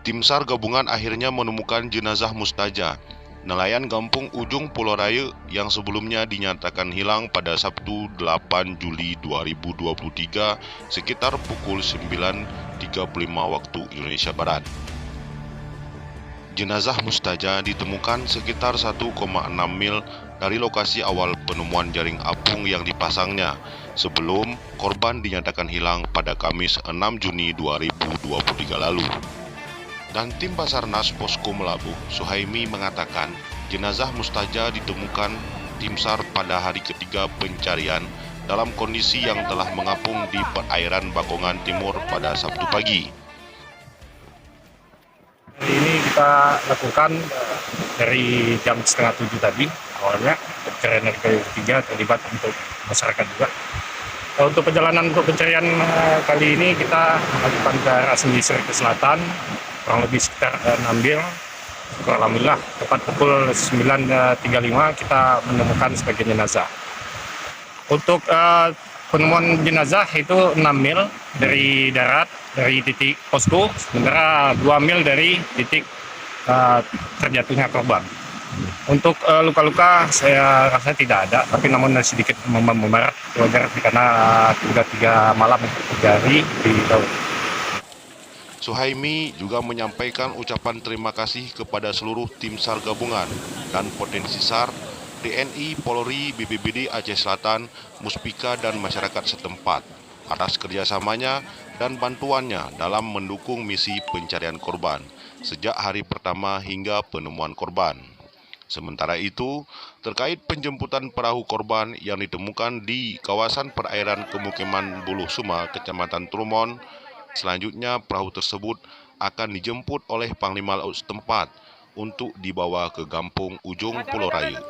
Tim SAR gabungan akhirnya menemukan jenazah Mustaja, nelayan Gampung Ujung Pulau Raya yang sebelumnya dinyatakan hilang pada Sabtu 8 Juli 2023 sekitar pukul 9.35 waktu Indonesia Barat. Jenazah Mustaja ditemukan sekitar 1,6 mil dari lokasi awal penemuan jaring apung yang dipasangnya sebelum korban dinyatakan hilang pada Kamis 6 Juni 2023 lalu. Dan tim Basarnas Posko Melabuh, Suhaimi mengatakan jenazah Mustaja ditemukan tim SAR pada hari ketiga pencarian dalam kondisi yang telah mengapung di perairan Bakongan Timur pada Sabtu pagi. Hari ini kita lakukan dari jam 6:30 tadi awalnya pencarian dari ketiga terlibat untuk masyarakat juga. Untuk perjalanan untuk pencarian kali ini kita lakukan ke arah Semisir ke selatan kurang lebih sekitar 6 mil. Alhamdulillah tepat pukul 9.35 kita menemukan sebagian jenazah. Untuk penemuan jenazah itu 6 mil dari darat, dari titik posko, sementara 2 mil dari titik terjatuhnya korban. Untuk luka-luka saya rasa tidak ada, tapi namun sedikit membarat wajar karena 3 malam terjadi di laut. Suhaimi juga menyampaikan ucapan terima kasih kepada seluruh tim SAR gabungan dan potensi SAR, TNI, Polri, BPBD Aceh Selatan, Muspika dan masyarakat setempat atas kerjasamanya dan bantuannya dalam mendukung misi pencarian korban sejak hari pertama hingga penemuan korban. Sementara itu, terkait penjemputan perahu korban yang ditemukan di kawasan perairan Pemukiman Buluh Suma, Kecamatan Trumon, selanjutnya perahu tersebut akan dijemput oleh Panglima Laut setempat untuk dibawa ke Gampung Ujung Pulau Raya.